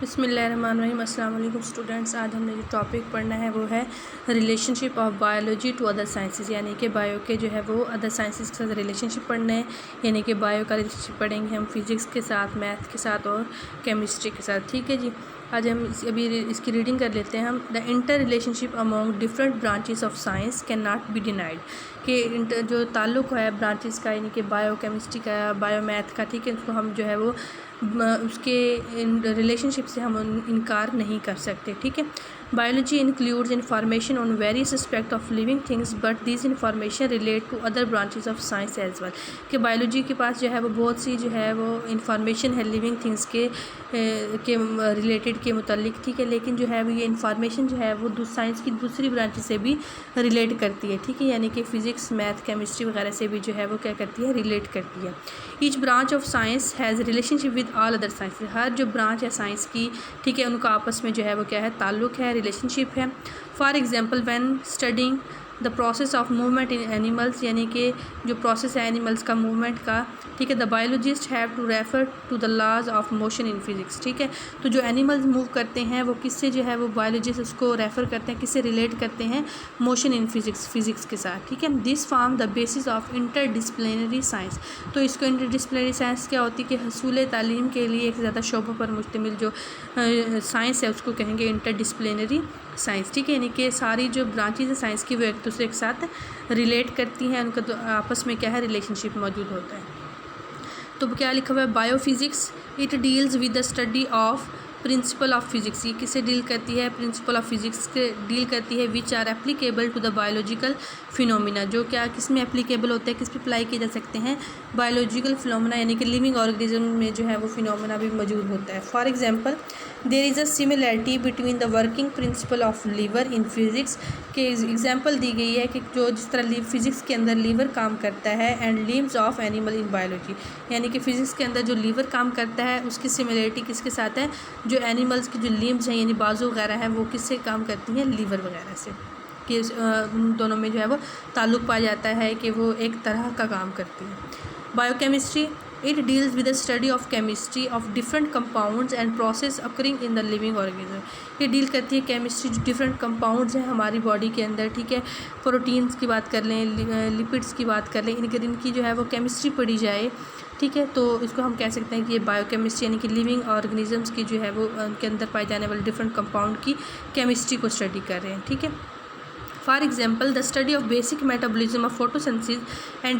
बिस्मिल्लाहिर्रहमानिर्रहीम। अस्सलाम वालेकुम स्टूडेंट्स। आज हमने जो टॉपिक पढ़ना है वो है relationship of biology to other sciences, यानी कि बायो के जो है वो अदर साइंसेस के साथ रिलेशनशिप पढ़ना है। यानी कि बायो का रिलेशनशिप पढ़ेंगे हम फिज़िक्स के साथ, मैथ के साथ और केमिस्ट्री के साथ। ठीक है जी। आज हम अभी इसकी रीडिंग कर लेते हैं हम। The inter relationship among different branches of science can not be denied, कि जो ताल्लुक़ है ब्रांचेस का, यानी कि बायो केमिस्ट्री का, बायो मैथ का, ठीक है, उसको हम जो है वो उसके रिलेशनशिप से हम इनकार नहीं कर सकते। ठीक है। Biology includes information on various aspect of living things but this information relate to other branches of science as well, कि बायोलॉजी के पास जो है वो बहुत सी जो है वो इंफॉर्मेशन है लिविंग थिंग्स के रिलेटेड के मुतालिक। ठीक है। लेकिन जो है वो ये इंफॉर्मेशन जो है वो साइंस की दूसरी ब्रांचेस से भी रिलेट करती है। ठीक है। यानी कि फ़िज़िक्स, मैथ, केमिस्ट्री वगैरह से भी जो है वो क्या करती है, रिलेट करती है। Each branch of science has relationship with all other science, हर जो ब्रांच है साइंस की, ठीक है, उनका आपस में जो है वो क्या है, ताल्लुक़ है, रिलेशनशिप है। For example when studying the process of movement in animals, यानी कि जो प्रोसेस है एनिमल्स का मूवमेंट का, ठीक है, the biologist have to refer to the laws of motion in physics. ठीक है। तो जो एनिमल्स मूव करते हैं वो किससे जो है वो बायोलॉजिस्ट उसको रेफ़र करते हैं, किससे रिलेट करते हैं, मोशन इन फिज़िक्स के साथ। ठीक है। This form the basis of interdisciplinary science, तो इसको इंटरडिसिप्लिनरी साइंस क्या होती है कि हसूल तालीम के लिए एक ज़्यादा शोबों पर मुश्तमिल जो साइंस है उसको कहेंगे इंटरडिसिप्लिनरी साइंस। ठीक है। यानी कि सारी जो ब्रांचेज है साइंस की वो एक दूसरे के साथ रिलेट करती हैं, उनका तो आपस में क्या है, रिलेशनशिप मौजूद होता है। तो क्या लिखा हुआ है, biophysics it deals with the study of principle of physics, ये किसे डील करती है, प्रिंसिपल ऑफ फिज़िक्स के डील करती है, which are applicable to the biological phenomena, जो क्या किस में एप्लीकेबल होते हैं, किस पे अप्लाई किए जा सकते हैं, बायोलॉजिकल फिनोमिना, यानी कि लिविंग ऑर्गेनिज्म में जो है वो फिनोमिना भी मौजूद होता है। For example there is a similarity between the working principle of lever in physics, के एग्जांपल दी गई है कि जो जिस तरह फिज़िक्स के अंदर लीवर काम करता है, and limbs of animal in biology, यानी कि फ़िज़िक्स के अंदर जो लीवर काम करता है उसकी सिमिलरिटी किसके साथ है, जो एनिमल्स की जो लिम्स हैं यानी बाजू वगैरह है वो किससे काम करती हैं, लीवर वगैरह से, कि उन दोनों में जो है वो ताल्लुक़ पाया जाता है कि वो एक तरह का काम करती हैं। Biochemistry it deals with the study of chemistry of different compounds and process occurring in the living organism, ये डील करती है केमिस्ट्री जो डिफरेंट कंपाउंड्स हैं हमारी बॉडी के अंदर, ठीक है, प्रोटीन्स की बात कर लें, लिपिड्स की बात कर लें, इनकी जो है वो केमिस्ट्री पढ़ी जाए। ठीक है। तो इसको हम कह सकते हैं कि ये बायोकेमिस्ट्री यानी कि लिविंग ऑर्गेनिजम्स की जो है वो उनके अंदर पाए जाने वाले डिफरेंट कंपाउंड की केमिस्ट्री को स्टडी कर रहे हैं। ठीक है। For example the study of basic metabolism of photosynthesis and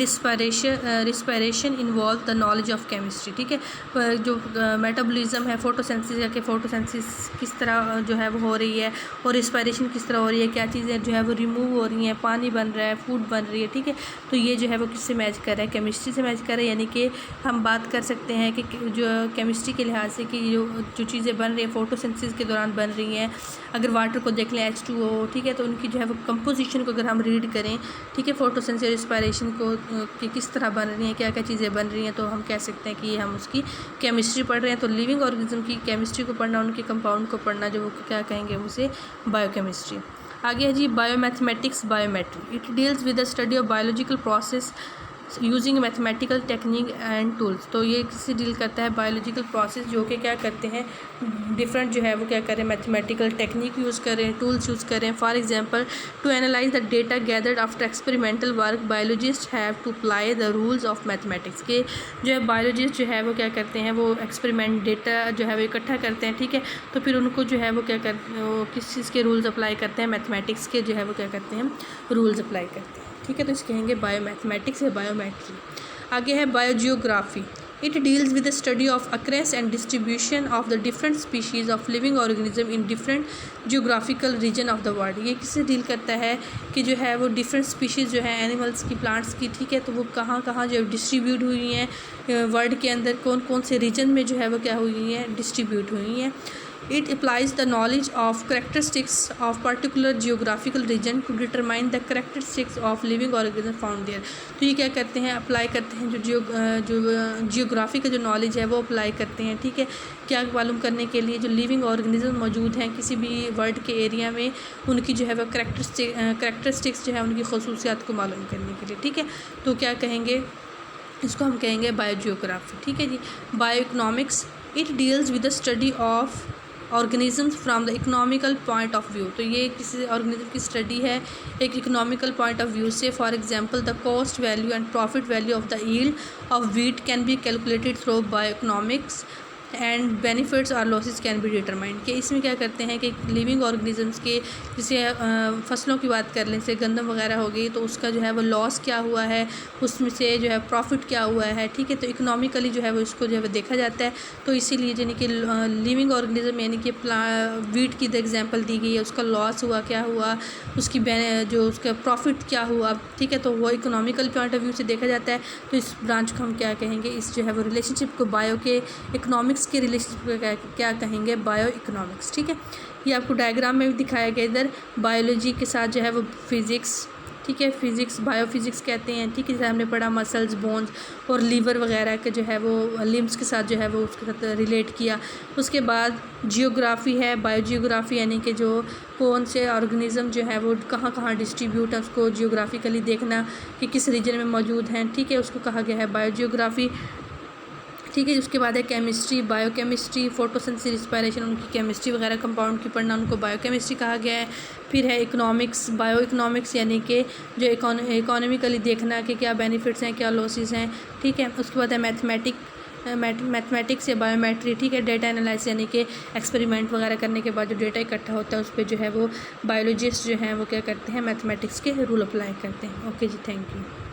respiration involve the knowledge of chemistry. ठीक है। जो मेटाबॉलिज्म है फोटोसिंथेसिस के, फोटोसिंथेसिस किस तरह जो है वो हो रही है और रिस्पायरेशन किस तरह हो रही है, क्या चीज़ें जो है वो रिमूव हो रही हैं, पानी बन रहा है, फूड बन रही है। ठीक है। तो ये जो है वो किससे मैच कर रहा है, केमिस्ट्री से मैच कर रहा है। यानी कि हम बात कर सकते हैं कि जो केमिस्ट्री के लिहाज से कि जो चीज़ें बन रही हैं फोटोसिंथेसिस के दौरान बन रही हैं, अगर वाटर को देख लें H2O, ठीक है, तो उनकी जो है वो कंपोजिशन को अगर हम रीड करें, ठीक है, फोटोसिंथेसिस रिस्पायरेशन को कि किस तरह बन रही हैं, क्या क्या चीज़ें बन रही हैं, तो हम कह सकते हैं कि हम उसकी केमिस्ट्री पढ़ रहे हैं। तो लिविंग ऑर्गेनिज्म की केमिस्ट्री को पढ़ना, उनके कंपाउंड को पढ़ना, जो वो क्या कहेंगे उसे बायोकेमिस्ट्री। आगे है जी biomathematics, biometry it deals with the study of biological process using mathematical technique and tools, तो ये किससे डील करता है, बायोलॉजिकल प्रोसेस जो कि क्या करते हैं, डिफरेंट जो है वो क्या करें, मैथमेटिकल टेक्निक यूज़ करें, टूल्स यूज़ करें। For example to analyse the data gathered after experimental work biologist have to apply the rules of mathematics, के जो है बायोलॉजिस्ट जो है वो क्या करते हैं, वो एक्सपेरिमेंट डेटा जो है वो इकट्ठा करते हैं। ठीक है। तो फिर उनको जो है वो क्या करते, वो किस चीज़ के रूल्स अप्लाई करते हैं, मैथमेटिक्स के जो है वो क्या करते हैं, रूल्स अप्लाई करते हैं। ठीक है। तो इसे कहेंगे बायोमैथमेटिक्स या बायोमेट्री। आगे है biogeography it deals with the study of occurrences and distribution of the different species of living organism in different geographical region of the world, ये किससे डील करता है कि जो है वो डिफरेंट स्पीशीज़ जो है एनिमल्स की, प्लांट्स की, ठीक है, तो वो कहाँ कहाँ जो डिस्ट्रीब्यूट हुई हैं वर्ल्ड के अंदर, कौन कौन से रीजन में जो है वो क्या हुई हैं, डिस्ट्रीब्यूट हुई हैं। It applies the knowledge of characteristics of particular geographical region to determine the characteristics of living organism found there, तो ये क्या करते हैं, अप्लाई करते हैं जो जियोग्राफी का जो नॉलेज है वो अप्लाई करते हैं। ठीक है। क्या मालूम करने के लिए, जो लिविंग ऑर्गेनिज्म मौजूद हैं किसी भी वर्ल्ड के एरिया में, उनकी जो है वो करेक्टरिस्टिक्स जो है उनकी खसूसियात को मालूम करने के लिए। ठीक है। तो क्या कहेंगे, इसको हम कहेंगे बायोजियोग्राफी। ठीक है जी। Bio economics it deals with the study of organisms from the economical point of view. तो ये किसी ऑर्गेनिज्म की स्टडी है एक इकोनॉमिकल पॉइंट ऑफ व्यू से। For example the cost value and profit value of the yield of wheat can be calculated through bioeconomics and benefits or losses can be determined. कि इसमें क्या करते हैं कि लिविंग ऑर्गेनिजम्स के जैसे फसलों की बात कर लें, जैसे गंदम वगैरह हो गई, तो उसका जो है वो लॉस क्या हुआ है, उसमें से जो है प्रॉफिट क्या हुआ है, ठीक है। तो इकोनॉमिकली जो है वो इसको जो है वो देखा जाता है। तो इसीलिए यानी कि लिविंग ऑर्गेनिज्म यानी कि वीट की एग्जांपल दी गई है, उसका लॉस हुआ क्या हुआ, उसकी जो उसका प्रॉफिट क्या हुआ, ठीक है। तो वो इकोनॉमिकल पॉइंट ऑफ व्यू से देखा जाता है। तो इस ब्रांच को हम क्या कहेंगे, इस जो है वो रिलेशनशिप को बायो के इकोनॉमिक्स के रिलेशनशिप क्या कहेंगे, बायो इकोनॉमिक्स, ठीक है। ये आपको डायग्राम में भी दिखाया गया, इधर बायोलॉजी के साथ जो है वो फिज़िक्स, ठीक है, फिज़िक्स बायोफिज़िक्स कहते हैं, ठीक है। जैसे हमने पढ़ा मसल्स, बोन्स और लीवर वगैरह के जो है वो लिम्स के साथ जो है वो उसके साथ रिलेट किया। उसके बाद जियोग्राफी है, बायोजियोग्राफी, यानी कि जो कौन से ऑर्गेनिज्म जो है वो कहाँ कहाँ डिस्ट्रीब्यूट है, उसको जियोग्राफिकली देखना कि किस रीजन में मौजूद हैं, ठीक है, उसको कहा गया है बायोजियोग्राफी, ठीक है। उसके बाद है केमिस्ट्री, बायोकेमिस्ट्री, फोटोसिंथेसिस, रिस्पायरेशन, उनकी केमिस्ट्री वगैरह कंपाउंड की पढ़ना, उनको बायोकेमिस्ट्री कहा गया है। फिर है इकोनॉमिक्स, बायो इकोनॉमिक्स, यानी कि जो इकोनॉमिकली देखना कि क्या बेनिफिट्स हैं, क्या लॉसेस हैं, ठीक है। उसके बाद है मैथमेटिक्स या बायोमेट्री, ठीक है। डेटा एनालिसिस, यानी कि एक्सपेरिमेंट वगैरह करने के बाद जो डेटा इकट्ठा होता है उस पर जो है वो बायोलॉजिस्ट जो हैं वो क्या करते हैं, मैथमेटिक्स के रूल अप्लाई करते हैं। ओके जी, थैंक यू।